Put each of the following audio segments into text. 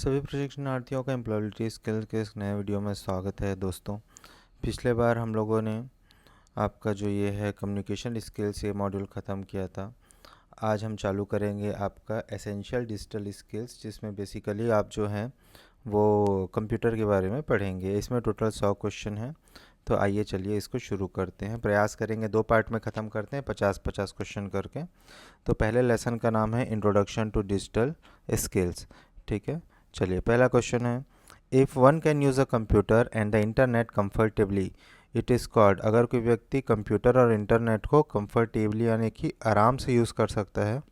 सभी प्रशिक्षणार्थियों का एम्प्लॉयबिलिटी स्किल के इस नए वीडियो में स्वागत है दोस्तों। पिछले बार हम लोगों ने आपका जो ये है कम्युनिकेशन स्किल्स ये मॉड्यूल ख़त्म किया था। आज हम चालू करेंगे आपका एसेंशियल डिजिटल स्किल्स, जिसमें बेसिकली आप जो हैं वो कंप्यूटर के बारे में पढ़ेंगे। इसमें टोटल 100 क्वेश्चन हैं। तो आइए चलिए इसको शुरू करते हैं। प्रयास करेंगे 2 पार्ट में ख़त्म करते हैं, 50-50 क्वेश्चन करके। तो पहले लेसन का नाम है इंट्रोडक्शन टू डिजिटल स्किल्स। ठीक है, चलिए पहला क्वेश्चन है, if one can use a computer and the internet comfortably it is called. अगर कोई व्यक्ति कंप्यूटर और इंटरनेट को कंफर्टेबली यानी कि आराम से यूज़ कर सकता है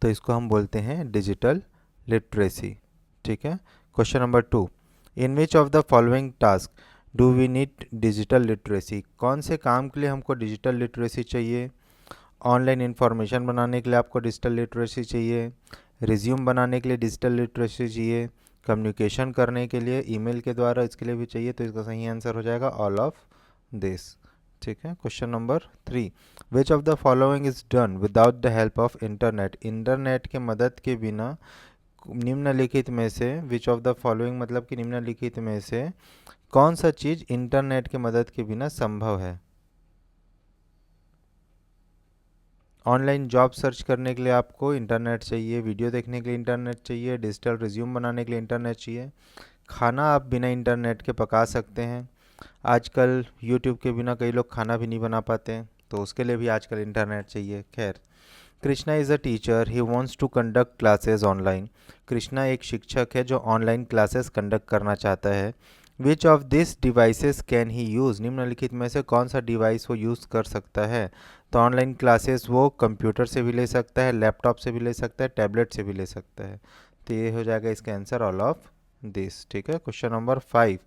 तो इसको हम बोलते हैं डिजिटल लिटरेसी। ठीक है, question number 2, in which of the following task do we need digital literacy. कौन से काम के लिए हमको डिजिटल लिटरेसी चाहिए? ऑनलाइन इन्फॉर्मेशन बनाने के लिए आपको डिजिटल लिटरेसी चाहिए, रिज्यूम बनाने के लिए डिजिटल लिटरेसी चाहिए, कम्युनिकेशन करने के लिए ईमेल के द्वारा इसके लिए भी चाहिए। तो इसका सही आंसर हो जाएगा ऑल ऑफ दिस। ठीक है, question number 3, which of the following is done without the help of internet. Internet के मदद के बिना निम्नलिखित में से, विच ऑफ द फॉलोइंग मतलब कि निम्नलिखित में से कौन सा चीज़ इंटरनेट के मदद के बिना संभव है? ऑनलाइन जॉब सर्च करने के लिए आपको इंटरनेट चाहिए, वीडियो देखने के लिए इंटरनेट चाहिए, डिजिटल रिज्यूम बनाने के लिए इंटरनेट चाहिए, खाना आप बिना इंटरनेट के पका सकते हैं। आजकल यूट्यूब के बिना कई लोग खाना भी नहीं बना पाते हैं, तो उसके लिए भी आजकल इंटरनेट चाहिए। खैर, Krishna is a teacher, he wants to conduct classes online. Krishna एक शिक्षक है जो ऑनलाइन क्लासेस कंडक्ट करना चाहता है। Which of this devices can he use. निम्नलिखित में से कौन सा डिवाइस वो यूज़ कर सकता है? तो ऑनलाइन क्लासेस वो कंप्यूटर से भी ले सकता है, लैपटॉप से भी ले सकता है, टैबलेट से भी ले सकता है। तो ये हो जाएगा इसका आंसर ऑल ऑफ दिस। ठीक है, question number 5,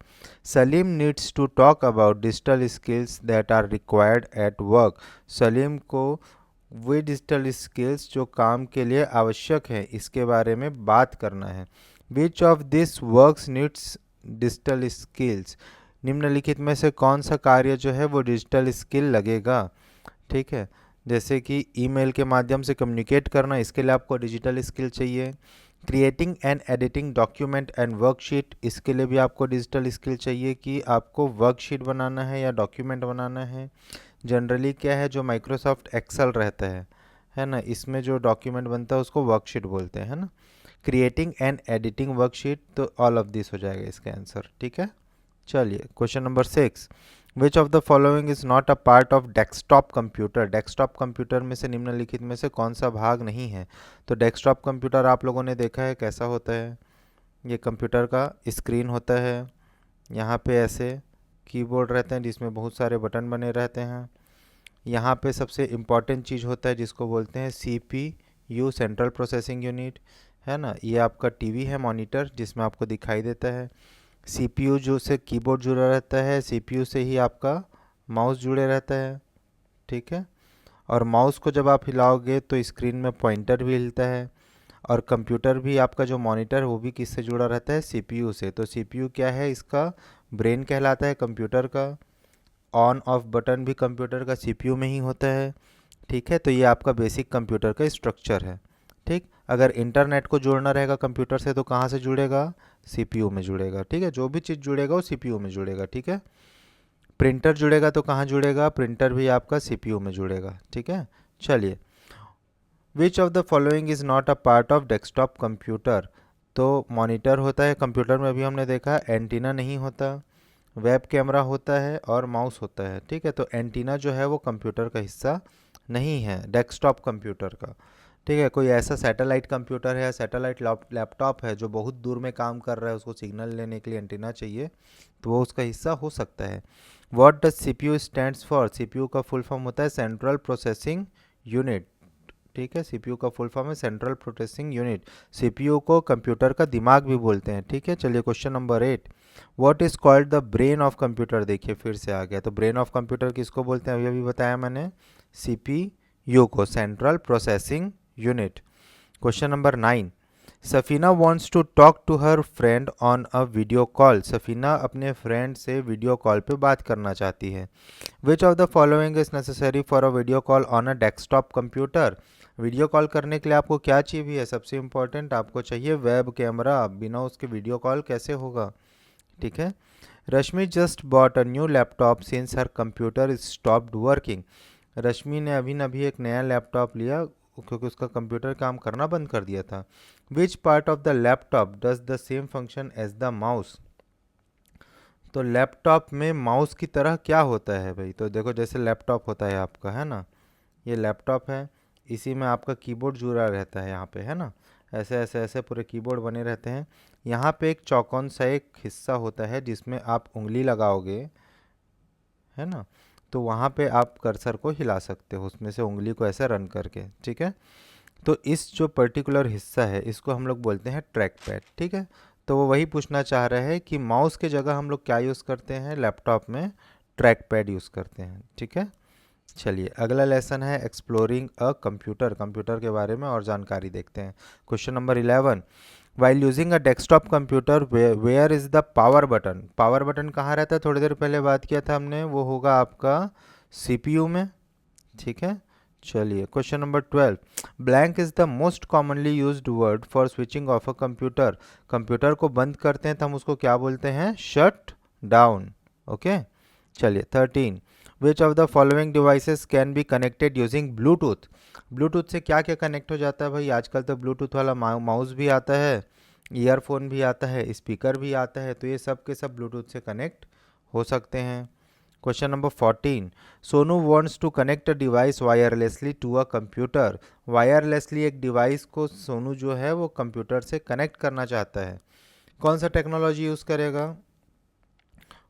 Salim needs to talk about digital skills that are required at work. Salim को वे डिजिटल स्किल्स जो काम के लिए आवश्यक है इसके बारे में बात करना है। Which of this works needs digital skills. निम्नलिखित में से कौन सा कार्य जो है वो डिजिटल स्किल लगेगा? ठीक है, जैसे कि ईमेल के माध्यम से कम्युनिकेट करना, इसके लिए आपको डिजिटल स्किल चाहिए। Creating and editing document and worksheet, इसके लिए भी आपको डिजिटल स्किल चाहिए कि आपको वर्कशीट बनाना है या डॉक्यूमेंट बनाना है। जनरली क्या है, जो माइक्रोसॉफ्ट एक्सेल रहता है ना, इसमें जो डॉक्यूमेंट बनता है उसको वर्कशीट बोलते हैं, है ना। क्रिएटिंग एंड एडिटिंग वर्कशीट, तो ऑल ऑफ दिस हो जाएगा इसका आंसर। ठीक है, चलिए question number 6, which of the following is not a part of desktop computer. Desktop computer में से निम्नलिखित में से कौन सा भाग नहीं है? तो डेस्कटॉप कंप्यूटर आप लोगों ने देखा है कैसा होता है। ये कंप्यूटर का स्क्रीन होता है, यहाँ पे ऐसे कीबोर्ड रहते हैं जिसमें बहुत सारे बटन बने रहते हैं। यहाँ पे सबसे इम्पॉर्टेंट चीज़ होता है जिसको बोलते हैं CPU, सेंट्रल प्रोसेसिंग यूनिट, है ना। ये आपका टीवी है, मॉनिटर, जिसमें आपको दिखाई देता है। CPU जो से कीबोर्ड जुड़ा रहता है, CPU से ही आपका माउस जुड़े रहता है। ठीक है, और माउस को जब आप हिलाओगे तो स्क्रीन में पॉइंटर भी हिलता है। और कंप्यूटर भी, आपका जो मॉनिटर है वो भी किससे जुड़ा रहता है? CPU से। तो CPU क्या है? इसका ब्रेन कहलाता है कंप्यूटर का। ऑन ऑफ बटन भी कंप्यूटर का CPU में ही होता है। ठीक है, तो ये आपका बेसिक कंप्यूटर का स्ट्रक्चर है। ठीक, अगर इंटरनेट को जोड़ना रहेगा कंप्यूटर से तो कहाँ से जुड़ेगा? CPU में जुड़ेगा। ठीक है, जो भी चीज़ जुड़ेगा वो CPU में जुड़ेगा। ठीक है, प्रिंटर जुड़ेगा तो कहाँ जुड़ेगा? प्रिंटर भी आपका CPU में जुड़ेगा। ठीक है, चलिए, विच of the following is not a part of desktop computer. तो मॉनिटर होता है कंप्यूटर में, अभी हमने देखा। एंटीना नहीं होता, वेब कैमरा होता है और माउस होता है। ठीक है, तो एंटीना जो है वो कंप्यूटर का हिस्सा नहीं है, डेस्कटॉप कंप्यूटर का। ठीक है, कोई ऐसा सैटेलाइट कंप्यूटर है या सैटेलाइट लैपटॉप है जो बहुत दूर में काम कर रहा है, उसको सिग्नल लेने के लिए एंटीना चाहिए, तो वो उसका हिस्सा हो सकता है। What does CPU stands for. CPU का फुल फॉर्म होता है सेंट्रल प्रोसेसिंग यूनिट। ठीक है, CPU का फुल फॉर्म है सेंट्रल प्रोसेसिंग यूनिट। CPU को कंप्यूटर का दिमाग भी बोलते हैं। ठीक है, चलिए question number 8, what is called the brain of computer. देखिए फिर से आ गया, तो ब्रेन ऑफ कंप्यूटर किसको बोलते हैं? अभी बताया मैंने, CPU को, central processing unit. Question number 9, Safina wants to talk to her friend on a video call. Safina अपने फ्रेंड से वीडियो कॉल पे बात करना चाहती है। Which of the following is necessary for a video call on a desktop computer. Video call करने के लिए आपको क्या चाहिए भी है? सबसे इम्पोर्टेंट आपको चाहिए वेब कैमरा, बिना उसके वीडियो कॉल कैसे होगा? ठीक है। Rashmi just bought a new laptop since her computer is stopped working. Rashmi ने अभी एक नया लैपटॉप लिया क्योंकि उसका कंप्यूटर काम करना बंद कर दिया था। Which part of the laptop does the same function as the mouse. तो लैपटॉप में माउस की तरह क्या होता है भाई? तो देखो, जैसे लैपटॉप होता है आपका, है ना, ये लैपटॉप है, इसी में आपका कीबोर्ड जुड़ा रहता है यहाँ पे, है ना, ऐसे ऐसे ऐसे पूरे कीबोर्ड बने रहते हैं। यहाँ पे एक चौकोन सा एक हिस्सा होता है जिसमें आप उंगली लगाओगे, है ना, तो वहाँ पे आप कर्सर को हिला सकते हो उसमें से उंगली को ऐसे रन करके। ठीक है। तो इस जो पर्टिकुलर हिस्सा है इसको हम लोग बोलते हैं ट्रैक पैड। ठीक है। तो वो वही पूछना चाह रहे हैं कि माउस के जगह हम लोग क्या यूज़ करते हैं लैपटॉप में? ट्रैक पैड यूज़ करते हैं। ठीक है। चलिए, अगला लेसन है एक्सप्लोरिंग अ कंप्यूटर। कंप्यूटर के बारे में और जानकारी देखते हैं। Question number 11, while using a desktop computer where is the power button. Power button कहाँ रहता है? थोड़ी देर पहले बात किया था हमने, वो होगा आपका सीपीयू में। ठीक है। चलिए, question number 12, blank is the most commonly used word for switching of a computer. Computer को बंद करते हैं तो हम उसको क्या बोलते हैं? Shut down. ओके। चलिए, 13, विच of the following devices can be connected using Bluetooth. Bluetooth से क्या क्या कनेक्ट हो जाता है भाई? आजकल तो ब्लूटूथ वाला माउस भी आता है, ईयरफोन भी आता है, स्पीकर भी आता है, तो ये सब के सब ब्लूटूथ से कनेक्ट हो सकते हैं। Question number 14, Sonu wants to connect a device wirelessly to a computer. Wirelessly एक डिवाइस को सोनू जो है वो कंप्यूटर से कनेक्ट करना चाहता है। कौन सा टेक्नोलॉजी यूज़ करेगा?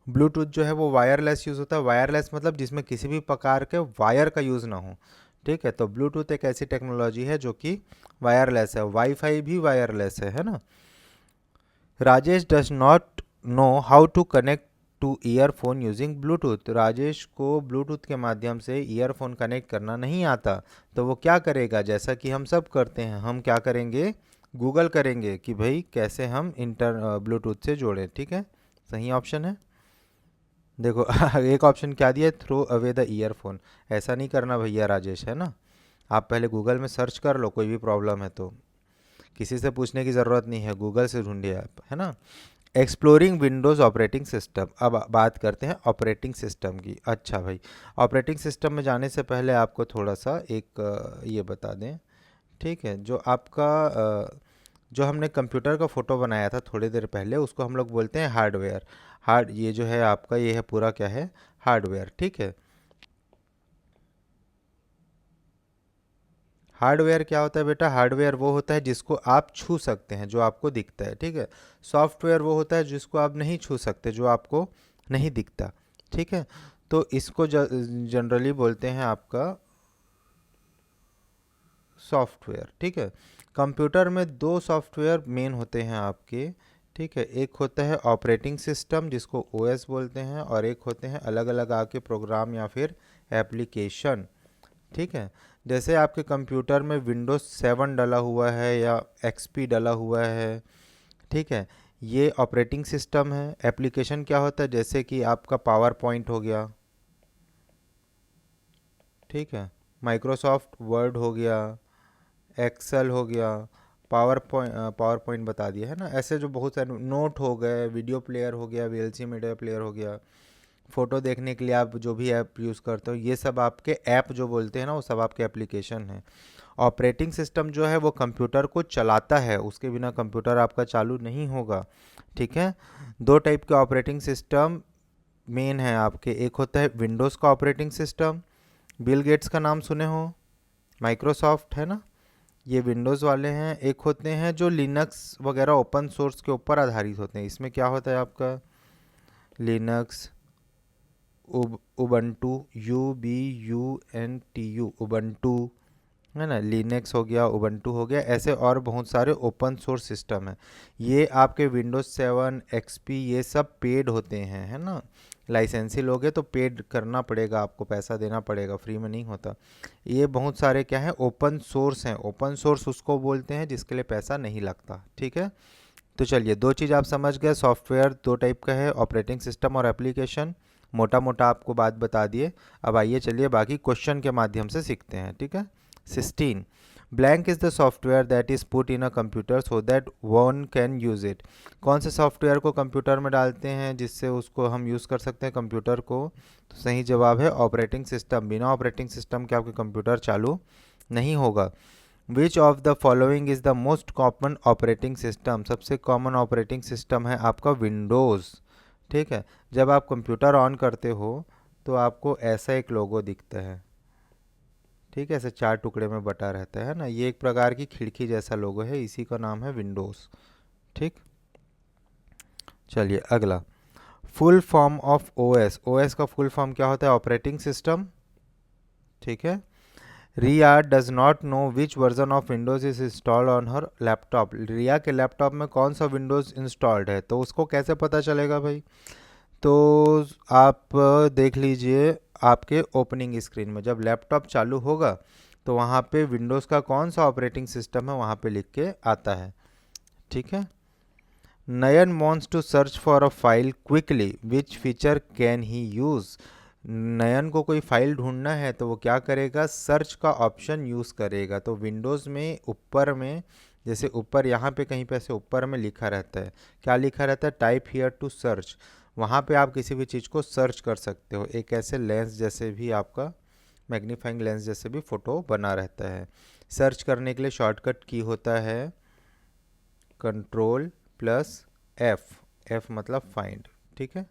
ब्लूटूथ जो है वो वायरलेस यूज़ होता है। वायरलेस मतलब जिसमें किसी भी प्रकार के वायर का यूज़ ना हो। ठीक है। तो ब्लूटूथ एक ऐसी टेक्नोलॉजी है जो कि वायरलेस है। वाईफाई भी वायरलेस है ना। Rajesh does not know how to connect to earphone using Bluetooth. Rajesh को ब्लूटूथ के माध्यम से ईयरफोन कनेक्ट करना नहीं आता, तो वो क्या करेगा? जैसा कि हम सब करते हैं, हम क्या करेंगे? गूगल करेंगे कि भाई कैसे हम ब्लूटूथ से जोड़ें। ठीक है। सही ऑप्शन है। देखो एक ऑप्शन क्या दिया? Throw away the earphone. ऐसा नहीं करना भैया राजेश, है ना। आप पहले गूगल में सर्च कर लो, कोई भी प्रॉब्लम है तो किसी से पूछने की ज़रूरत नहीं है, गूगल से ढूंढिए आप, है ना। Exploring Windows operating system. अब बात करते हैं ऑपरेटिंग सिस्टम की। अच्छा भाई, ऑपरेटिंग सिस्टम में जाने से पहले आपको थोड़ा सा एक ये बता दें। ठीक है। जो आपका जो हमने कंप्यूटर का फ़ोटो बनाया था थोड़ी देर पहले, उसको हम लोग बोलते हैं हार्डवेयर। ये जो है आपका, ये है पूरा क्या है? हार्डवेयर। ठीक है। हार्डवेयर क्या होता है बेटा? हार्डवेयर वो होता है जिसको आप छू सकते हैं, जो आपको दिखता है। ठीक है। सॉफ्टवेयर वो होता है जिसको आप नहीं छू सकते, जो आपको नहीं दिखता। ठीक है। तो इसको जनरली बोलते हैं आपका सॉफ्टवेयर। ठीक है। कंप्यूटर में दो सॉफ्टवेयर मेन होते हैं आपके। ठीक है। एक होता है ऑपरेटिंग सिस्टम जिसको ओएस बोलते हैं, और एक होते हैं अलग अलग आपके प्रोग्राम या फिर एप्लीकेशन। ठीक है। जैसे आपके कंप्यूटर में विंडोज 7 डला हुआ है या एक्सपी डला हुआ है। ठीक है। ये ऑपरेटिंग सिस्टम है। एप्लीकेशन क्या होता है? जैसे कि आपका पावर पॉइंट हो गया। ठीक है। माइक्रोसॉफ्ट वर्ड हो गया, एक्सेल हो गया, पावर पॉइंट बता दिया है ना। ऐसे जो बहुत सारे नोट हो गए, वीडियो प्लेयर हो गया, वीएलसी मीडिया प्लेयर हो गया, फ़ोटो देखने के लिए आप जो भी ऐप यूज़ करते हो, ये सब आपके ऐप जो बोलते हैं ना, वो सब आपके एप्लीकेशन हैं। ऑपरेटिंग सिस्टम जो है वो कंप्यूटर को चलाता है, उसके बिना कंप्यूटर आपका चालू नहीं होगा। ठीक है। दो टाइप के ऑपरेटिंग सिस्टम मेन है आपके। एक होता है विंडोज़ का ऑपरेटिंग सिस्टम, बिल गेट्स का नाम सुने हो, माइक्रोसॉफ्ट, है ना, ये विंडोज़ वाले हैं। एक होते हैं जो लिनक्स वगैरह ओपन सोर्स के ऊपर आधारित होते हैं। इसमें क्या होता है आपका? लिनक्स, उबंटू, UBUNTU, उबंटू, है ना, लिनक्स हो गया, उबंटू हो गया, ऐसे और बहुत सारे ओपन सोर्स सिस्टम है। ये आपके विंडोज 7 एक्सपी ये सब पेड होते हैं, है ना। लाइसेंसी लोगे तो पेड करना पड़ेगा, आपको पैसा देना पड़ेगा, फ्री में नहीं होता। ये बहुत सारे क्या है, ओपन सोर्स हैं। ओपन सोर्स उसको बोलते हैं जिसके लिए पैसा नहीं लगता, ठीक है। तो चलिए, दो चीज़ आप समझ गए, सॉफ्टवेयर दो टाइप का है, ऑपरेटिंग सिस्टम और एप्लीकेशन। मोटा मोटा आपको बात बता दिए। अब आइए चलिए बाकी क्वेश्चन के माध्यम से सीखते हैं, ठीक है। 16, blank is the software that is put in a computer so that one can use it. कौन से सॉफ्टवेयर को कंप्यूटर में डालते हैं जिससे उसको हम यूज़ कर सकते हैं कंप्यूटर को? तो सही जवाब है ऑपरेटिंग सिस्टम। बिना ऑपरेटिंग सिस्टम के आपके कंप्यूटर चालू नहीं होगा। विच of the following is the most common operating system? सबसे कॉमन ऑपरेटिंग सिस्टम है आपका विंडोज़, ठीक है। जब आप कंप्यूटर ऑन करते हो तो आपको ऐसा एक लोगो दिखता है, ठीक है, ऐसे चार टुकड़े में बटा रहता है ना, ये एक प्रकार की खिड़की जैसा लोगो है, इसी का नाम है विंडोज़, ठीक। चलिए अगला, full form of OS. OS का फुल फॉर्म क्या होता है? ऑपरेटिंग सिस्टम, ठीक है। Riya does not know which version of Windows is installed on her laptop. Riya के लैपटॉप में कौन सा विंडोज़ इंस्टॉल्ड है, तो उसको कैसे पता चलेगा भाई? तो आप देख लीजिए आपके ओपनिंग स्क्रीन में जब लैपटॉप चालू होगा तो वहाँ पे विंडोज़ का कौन सा ऑपरेटिंग सिस्टम है वहाँ पे लिख के आता है, ठीक है। Nayan wants to search for a file quickly, which feature can he use. Nayan को कोई फाइल ढूंढना है तो वो क्या करेगा? सर्च का ऑप्शन यूज़ करेगा। तो विंडोज़ में ऊपर में, जैसे ऊपर यहाँ पे कहीं पे ऐसे ऊपर में लिखा रहता है, क्या लिखा रहता है? Type here to search. वहाँ पे आप किसी भी चीज़ को सर्च कर सकते हो। एक ऐसे लेंस जैसे भी आपका मैग्नीफाइंग लेंस जैसे भी फ़ोटो बना रहता है। सर्च करने के लिए शॉर्टकट की होता है कंट्रोल प्लस एफ। एफ मतलब फाइंड, ठीक है।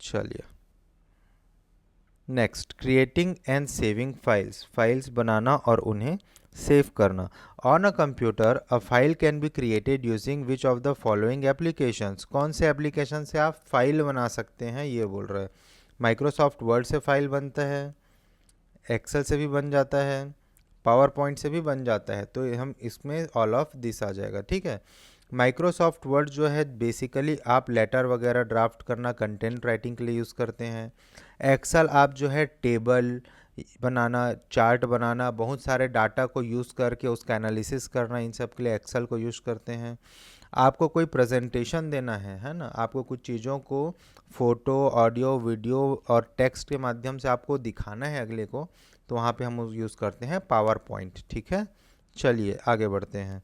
चलिए next, creating and saving files. Files बनाना और उन्हें सेव करना। On a computer a file can be created using which of the following applications. कौन से एप्लीकेशन से आप फाइल बना सकते हैं ये बोल रहे हैं। माइक्रोसॉफ्ट वर्ड से फाइल बनता है, एक्सेल से भी बन जाता है, पावर पॉइंट से भी बन जाता है, तो हम इसमें ऑल ऑफ दिस आ जाएगा, ठीक है। माइक्रोसॉफ्ट वर्ड जो है बेसिकली आप लेटर वगैरह ड्राफ्ट करना, कंटेंट राइटिंग के लिए यूज़ करते हैं। एक्सेल आप जो है टेबल बनाना, चार्ट बनाना, बहुत सारे डाटा को यूज़ करके उसका एनालिसिस करना, इन सब के लिए एक्सेल को यूज़ करते हैं। आपको कोई प्रेजेंटेशन देना है ना, आपको कुछ चीज़ों को फोटो, ऑडियो, वीडियो और टेक्स्ट के माध्यम से आपको दिखाना है अगले को, तो वहाँ पे हम यूज़ करते हैं पावर पॉइंट, ठीक है। चलिए आगे बढ़ते हैं।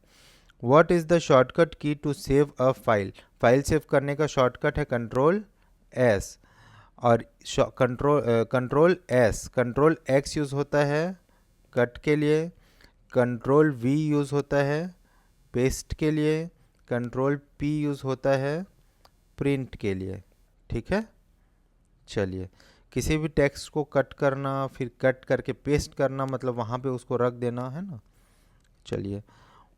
What is the shortcut key to save a file. File save करने का शॉर्टकट है कंट्रोल एस, और कंट्रोल एक्स यूज़ होता है कट के लिए, कंट्रोल वी यूज़ होता है पेस्ट के लिए, कंट्रोल पी यूज़ होता है प्रिंट के लिए, ठीक है। चलिए, किसी भी टेक्स्ट को कट करना फिर कट करके पेस्ट करना मतलब वहाँ पे उसको रख देना है ना। चलिए,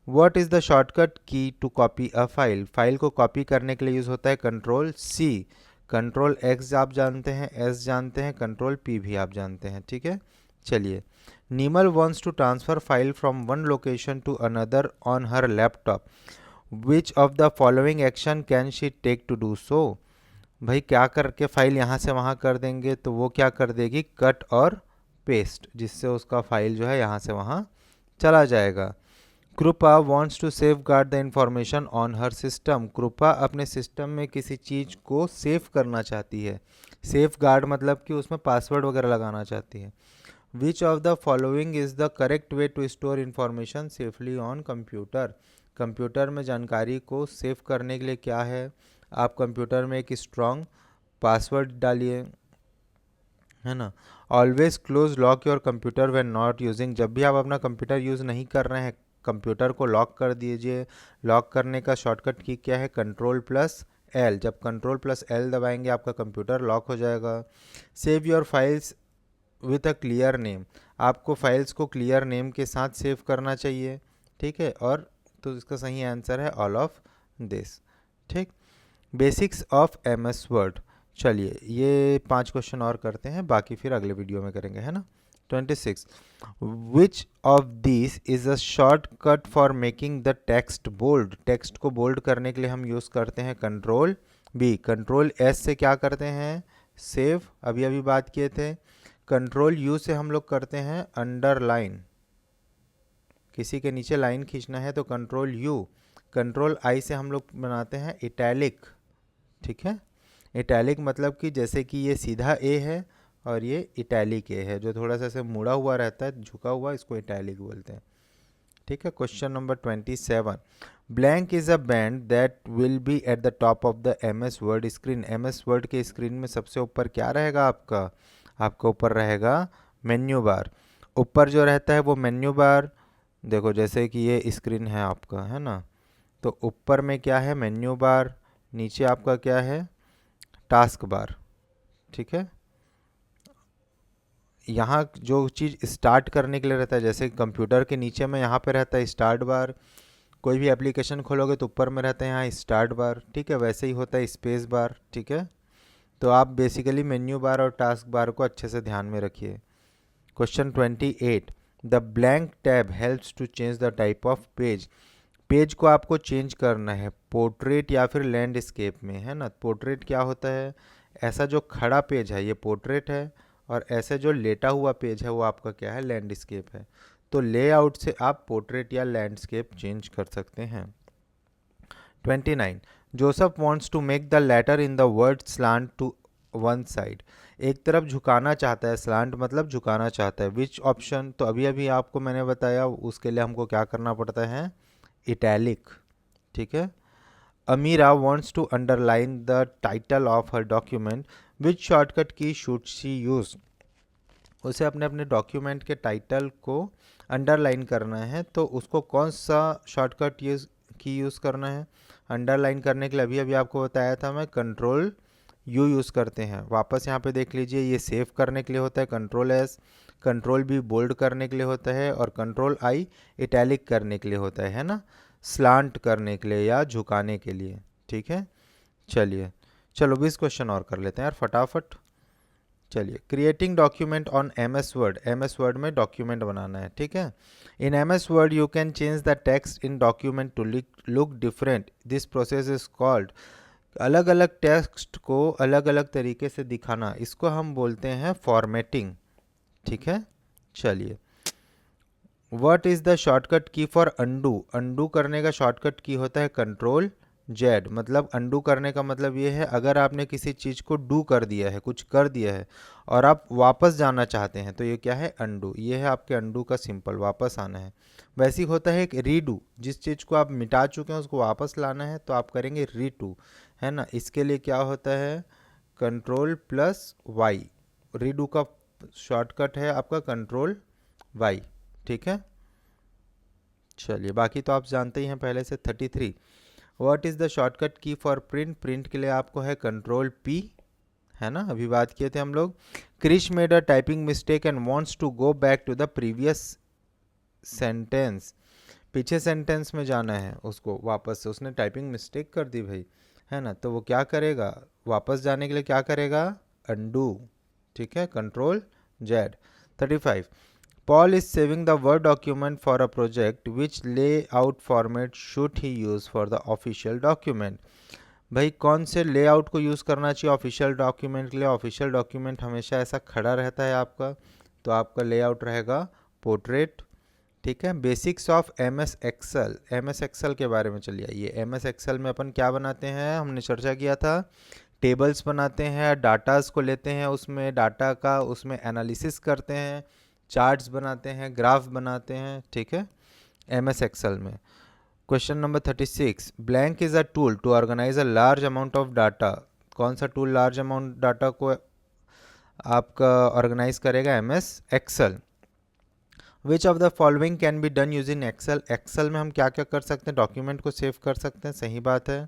what is the shortcut key to copy a file. File को कॉपी करने के लिए यूज़ होता है कंट्रोल सी, कंट्रोल एक्स आप जानते हैं, एस जानते हैं, कंट्रोल पी भी आप जानते हैं, ठीक है। चलिए, Neemal wants to transfer file from one location to another on her laptop, which of the following action can she take to do so. भाई क्या करके फाइल यहाँ से वहाँ कर देंगे, तो वो क्या कर देगी? कट और पेस्ट, जिससे उसका फाइल जो है यहाँ से वहाँ चला जाएगा। Kripa wants to safeguard the information on her system. Kripa अपने सिस्टम में किसी चीज़ को सेव करना चाहती है। सेफ गार्ड मतलब कि उसमें पासवर्ड वगैरह लगाना चाहती है। Which of the following is the correct way to store information safely on computer. Computer में जानकारी को सेव करने के लिए क्या है? आप कंप्यूटर में एक स्ट्रॉन्ग पासवर्ड डालिए, है ना। Always close lock your computer when not using. जब भी आप अपना कंप्यूटर यूज़ नहीं कर रहे हैं, कंप्यूटर को लॉक कर दीजिए। लॉक करने का शॉर्टकट की क्या है? Control plus L. जब कंट्रोल प्लस एल दबाएंगे आपका कंप्यूटर लॉक हो जाएगा। Save your files with a clear name. आपको फाइल्स को क्लियर नेम के साथ सेव करना चाहिए, ठीक है। और तो इसका सही आंसर है ऑल ऑफ दिस, ठीक। Basics of M S Word. चलिए ये 5 क्वेश्चन और करते हैं, बाकी फिर अगले वीडियो में करेंगे, है ना। 26, which of this is a shortcut for making the text bold. Text को बोल्ड करने के लिए हम यूज़ करते हैं कंट्रोल बी कंट्रोल एस से क्या करते हैं, सेव, अभी अभी बात किए थे। कंट्रोल यू से हम लोग करते हैं अंडरलाइन, किसी के नीचे लाइन खींचना है तो कंट्रोल यू। कंट्रोल आई से हम लोग बनाते हैं इटैलिक, ठीक है। इटैलिक मतलब कि जैसे कि ये सीधा ए है और ये इटैलिक ए है, जो थोड़ा सा ऐसे मुड़ा हुआ रहता है, झुका हुआ, इसको इटैलिक बोलते हैं, ठीक है। Question number 27, blank is a band that will be at the top of the M S Word screen. M S Word के स्क्रीन में सबसे ऊपर क्या रहेगा आपका, आपका ऊपर रहेगा मेन्यू बार। ऊपर जो रहता है वो मेन्यू बार, देखो जैसे कि ये स्क्रीन है आपका, है ना, तो ऊपर में क्या है, मेन्यू बार, नीचे आपका क्या है, टास्क बार, ठीक है। यहाँ जो चीज़ स्टार्ट करने के लिए रहता है, जैसे कंप्यूटर के नीचे में यहाँ पे रहता है स्टार्ट बार, कोई भी एप्लीकेशन खोलोगे तो ऊपर में रहता है यहाँ स्टार्ट बार, ठीक है, वैसे ही होता है स्पेस बार, ठीक है। तो आप बेसिकली मेन्यू बार और टास्क बार को अच्छे से ध्यान में रखिए। Question 28, the blank tab helps to change the type of page. Page को आपको चेंज करना है पोर्ट्रेट या फिर लैंडस्केप में, है ना। पोर्ट्रेट क्या होता है, ऐसा जो खड़ा पेज है ये पोर्ट्रेट है, और ऐसे जो लेटा हुआ पेज है वो आपका क्या है, लैंडस्केप है। तो लेआउट से आप पोर्ट्रेट या लैंडस्केप चेंज कर सकते हैं। 29, Joseph wants to make the letter in the word slant to one side. एक तरफ झुकाना चाहता है, स्लांट मतलब झुकाना चाहता है, विच ऑप्शन, तो अभी अभी आपको मैंने बताया उसके लिए हमको क्या करना पड़ता है, इटैलिक, ठीक है। Amira wants to underline the title of her document, which shortcut key should she use. उसे अपने अपने डॉक्यूमेंट के टाइटल को अंडरलाइन करना है, तो उसको कौन सा शॉर्टकट यूज़ करना है। अंडरलाइन करने के लिए अभी अभी आपको बताया था मैं, कंट्रोल यू यूज़ करते हैं। वापस यहाँ पे देख लीजिए, ये सेव करने के लिए होता है control S, control B bold करने के लिए होता है, और कंट्रोल आई इटैलिक करने के लिए होता है ना, स्लांट करने के लिए या झुकाने के लिए, ठीक है। चलिए, चलो 20 क्वेश्चन और कर लेते हैं यार फटाफट। चलिए, creating document on M S Word. M S Word में डॉक्यूमेंट बनाना है, ठीक है। In M S Word you can change the text in document to look different, this process is called. अलग अलग टेक्स्ट को अलग अलग तरीके से दिखाना, इसको हम बोलते हैं फॉर्मेटिंग, ठीक है। चलिए, व्हाट इज़ द शॉर्टकट की फॉर अंडू। अंडू करने का शॉर्टकट की होता है कंट्रोल जेड। मतलब अंडू करने का मतलब ये है, अगर आपने किसी चीज़ को डू कर दिया है, कुछ कर दिया है, और आप वापस जाना चाहते हैं, तो ये क्या है, अंडू। ये है आपके अंडू का सिंपल, वापस आना है। वैसे ही होता है एक रीडू, जिस चीज़ को आप मिटा चुके हैं उसको वापस लाना है तो आप करेंगे रीटू, है ना। इसके लिए क्या होता है, कंट्रोल प्लस वाई। रीडू का शॉर्टकट है आपका कंट्रोल वाई, ठीक है। चलिए, बाकी तो आप जानते ही हैं पहले से। 33, व्हाट इज़ द शॉर्टकट की फॉर प्रिंट। प्रिंट के लिए आपको है कंट्रोल पी, है ना, अभी बात किए थे हम लोग। Krish made a typing mistake and wants to go back to the previous sentence. पीछे सेंटेंस में जाना है उसको वापस से, उसने टाइपिंग मिस्टेक कर दी भाई, है ना, तो वो क्या करेगा, वापस जाने के लिए क्या करेगा, अंडू, ठीक है, control Z. 35, Paul is saving the Word document for a project. Which layout format should he use for the official document? भाई कौन से लेआउट को यूज़ करना चाहिए ऑफिशियल डॉक्यूमेंट के लिए। ऑफिशियल डॉक्यूमेंट हमेशा ऐसा खड़ा रहता है आपका, तो आपका लेआउट रहेगा पोर्ट्रेट, ठीक है। Basics of M S Excel. M S Excel के बारे में चलिए आइए। एम एस एक्सेल में अपन क्या बनाते हैं, हमने चर्चा किया था, टेबल्स बनाते हैं, डाटाज को लेते हैं, उसमें डाटा का उसमें एनालिसिस करते हैं, चार्ट्स बनाते हैं, ग्राफ बनाते हैं, ठीक है, एम एस एक्सेल में। Question number 36, blank is a tool to organize a large amount of data. कौन सा टूल लार्ज अमाउंट डाटा को आपका ऑर्गेनाइज करेगा, M S Excel. Which of the following can be done using Excel. Excel में हम क्या क्या कर सकते हैं, डॉक्यूमेंट को सेव कर सकते हैं, सही बात है।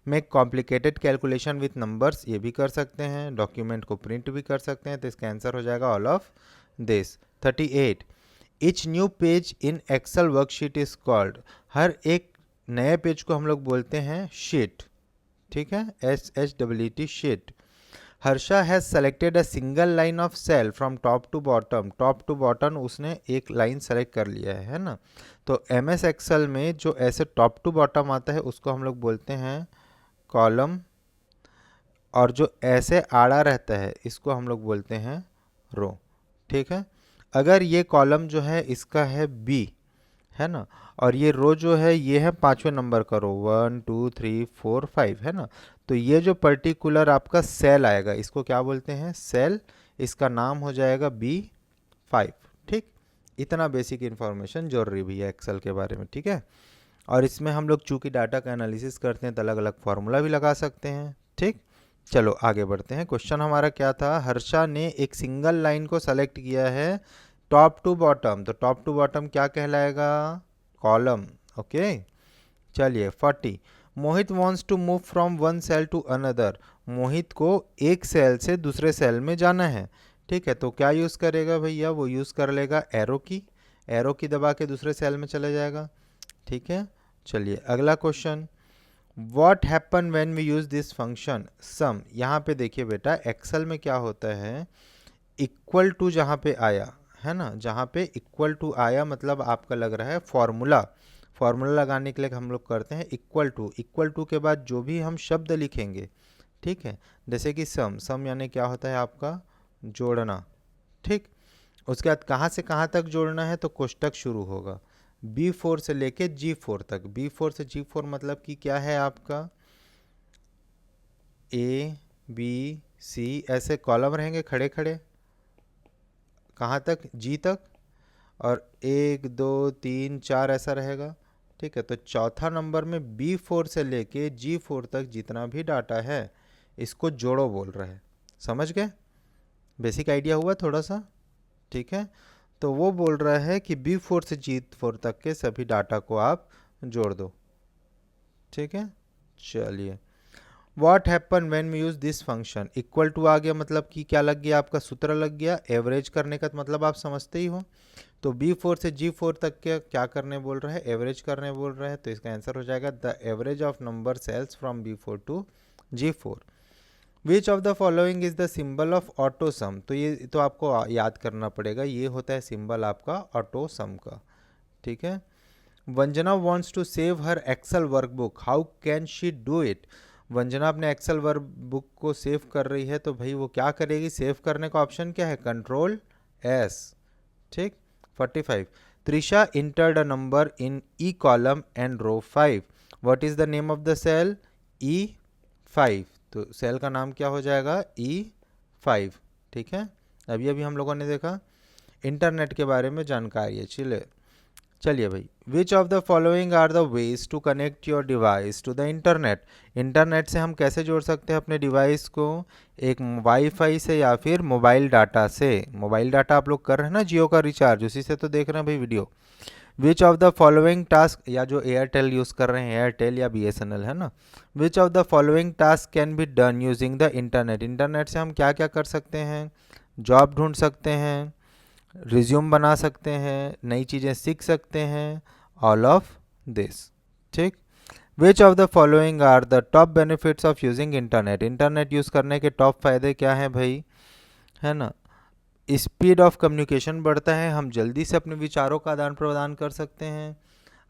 Make complicated calculation with numbers, ये भी कर सकते हैं। डॉक्यूमेंट को प्रिंट भी कर सकते हैं, तो इसका आंसर हो जाएगा all of this. 38, each new page in Excel worksheet is called. हर एक नए पेज को हम लोग बोलते हैं शीट, ठीक है, SHEET sheet. Harsha has selected a single line of cell from top to bottom. Top to bottom उसने एक लाइन सेलेक्ट कर लिया है ना। तो एम एस एक्सेल में जो ऐसे टॉप टू बॉटम आता है उसको हम लोग बोलते हैं कॉलम और जो ऐसे आड़ा रहता है इसको हम लोग बोलते हैं रो। ठीक है, अगर ये कॉलम जो है इसका है बी, है ना, और ये रो जो है ये है 5वें नंबर का रो, 1 2 3 4 5, है ना, तो ये जो पर्टिकुलर आपका सेल आएगा इसको क्या बोलते हैं, सेल, इसका नाम हो जाएगा B5। ठीक, इतना बेसिक इन्फॉर्मेशन जरूरी भी है एक्सेल के बारे में। ठीक है, और इसमें हम लोग चूंकि डाटा का एनालिसिस करते हैं तो अलग अलग फार्मूला भी लगा सकते हैं। ठीक, चलो आगे बढ़ते हैं। क्वेश्चन हमारा क्या था, हर्षा ने एक सिंगल लाइन को सेलेक्ट किया है टॉप टू बॉटम, तो टॉप टू बॉटम क्या कहलाएगा, कॉलम। ओके, चलिए 40, Mohit wants to move from one cell to another, Mohit को एक सेल से दूसरे सेल में जाना है। ठीक है, तो क्या यूज़ करेगा भैया, वो यूज़ कर लेगा एरो की, एरो की दबा के दूसरे सेल में चले जाएगा। ठीक है, चलिए अगला question, what happen when we use this function sum. यहाँ पे देखिए बेटा एक्सेल में क्या होता है, इक्वल टू जहाँ पे आया है ना, जहाँ पे इक्वल टू आया मतलब आपका लग रहा है फॉर्मूला, फॉर्मूला लगाने के लिए हम लोग करते हैं इक्वल टू, इक्वल टू के बाद जो भी हम शब्द लिखेंगे, ठीक है, जैसे कि सम, सम यानी क्या होता है आपका जोड़ना। ठीक, उसके बाद कहाँ से कहाँ तक जोड़ना है, तो कोष्टक शुरू होगा B4 से लेके G4 तक, B4 से G4 मतलब कि क्या है आपका A B C, ऐसे कॉलम रहेंगे खड़े खड़े, कहाँ तक, G तक, और 1 2 3 4 ऐसा रहेगा। ठीक है, तो चौथा नंबर में B4 से लेके G4 तक जितना भी डाटा है इसको जोड़ो बोल रहा है, समझ गए, बेसिक आइडिया हुआ थोड़ा सा। ठीक है, तो वो बोल रहा है कि B4 से G4 तक के सभी डाटा को आप जोड़ दो। ठीक है, चलिए, what happen when we use this function, equal to आ गया मतलब कि क्या लग गया, आपका सूत्र लग गया, एवरेज करने का मतलब आप समझते ही हो, तो B4 से G4 तक के क्या करने बोल रहा है, एवरेज करने बोल रहा है, तो इसका आंसर हो जाएगा the average of number cells from B4 to G4। Which of the following is the symbol of auto sum, तो ये तो आपको याद करना पड़ेगा, ये होता है सिंबल आपका ऑटो सम का। ठीक है, Vanjana wants to save her Excel workbook, how can she do it, Vanjana अपने एक्सेल वर्कबुक को सेव कर रही है, तो भाई वो क्या करेगी, सेव करने का ऑप्शन क्या है, Ctrl+S। ठीक, 45, Trisha entered a number in E column and row 5, what is the name of the cell, E5, तो सेल का नाम क्या हो जाएगा, E5। ठीक है, अभी अभी हम लोगों ने देखा इंटरनेट के बारे में जानकारी है। चलिए भाई, which of the following are the ways to connect your device to the internet, internet से हम कैसे जोड़ सकते हैं अपने डिवाइस को, एक वाईफाई से या फिर मोबाइल डाटा से, मोबाइल डाटा आप लोग कर रहे हैं ना जियो का रिचार्ज, उसी से तो देख रहे हैं भाई video. Which of the following task, या जो एयरटेल यूज़ कर रहे हैं एयरटेल या BSNL, है ना, विच of the following task can be done using the internet, internet से हम क्या क्या कर सकते हैं, जॉब ढूंढ सकते हैं, रिज्यूम बना सकते हैं, नई चीज़ें सीख सकते हैं, ऑल ऑफ दिस। ठीक, which of the following are the top benefits of using internet, internet use करने के टॉप फायदे क्या हैं भाई, है ना, स्पीड ऑफ कम्युनिकेशन बढ़ता है, हम जल्दी से अपने विचारों का आदान प्रदान कर सकते हैं,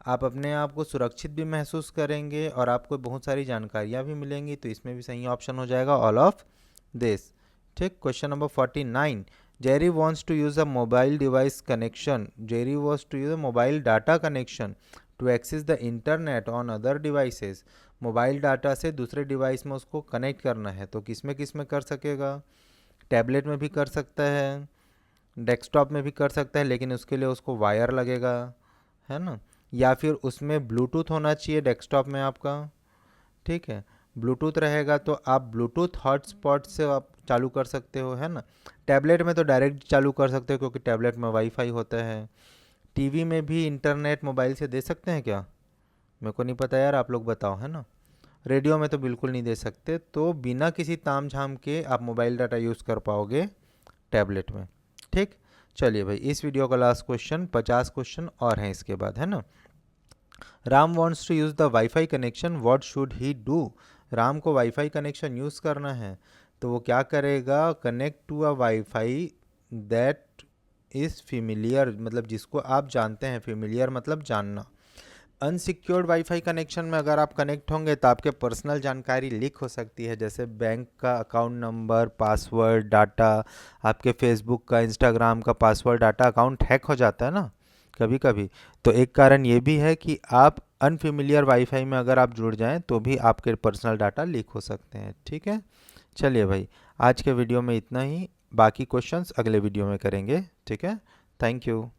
आप अपने आप को सुरक्षित भी महसूस करेंगे और आपको बहुत सारी जानकारियाँ भी मिलेंगी, तो इसमें भी सही ऑप्शन हो जाएगा ऑल ऑफ दिस। ठीक, question number 49, Jerry wants to use a mobile device connection, Jerry wants to use a mobile data connection to access the internet on other devices, mobile data से दूसरे device में उसको connect करना है, तो किस में कर सकेगा, टैबलेट में भी कर सकता है, डेस्कटॉप में भी कर सकता है, लेकिन उसके लिए उसको वायर लगेगा, है ना, या फिर उसमें ब्लूटूथ होना चाहिए डेस्कटॉप में आपका। ठीक है, ब्लूटूथ रहेगा तो आप ब्लूटूथ हॉटस्पॉट से आप चालू कर सकते हो, है ना, टैबलेट में तो डायरेक्ट चालू कर सकते हो क्योंकि टैबलेट में वाईफाई होता है, टीवी में भी इंटरनेट मोबाइल से दे सकते हैं क्या, मेरे को नहीं पता यार, आप लोग बताओ, है ना, रेडियो में तो बिल्कुल नहीं दे सकते, तो बिना किसी ताम झाम के आप मोबाइल डाटा यूज़ कर पाओगे टैबलेट में। ठीक, चलिए भाई, इस वीडियो का लास्ट क्वेश्चन, 50 क्वेश्चन और हैं इसके बाद, है ना, Ram wants to use the wifi connection, what should he do, Ram को वाईफाई कनेक्शन यूज़ करना है, तो वो क्या करेगा, connect to a wifi that is familiar, मतलब जिसको आप जानते हैं, फेमिलियर मतलब जानना, अनसिक्योर्ड वाईफाई कनेक्शन में अगर आप कनेक्ट होंगे तो आपके पर्सनल जानकारी लीक हो सकती है, जैसे बैंक का अकाउंट नंबर, पासवर्ड, डाटा, आपके फेसबुक का, इंस्टाग्राम का पासवर्ड, डाटा, अकाउंट हैक हो जाता है ना कभी कभी। तो एक कारण ये भी है कि आप अनफेमिलियर वाईफाई में अगर आप जुड़ जाएं तो भी आपके पर्सनल डाटा लीक हो सकते हैं। ठीक है, चलिए भाई, आज के वीडियो में इतना ही। बाकी क्वेश्चंस अगले वीडियो में करेंगे। ठीक है, थैंक यू।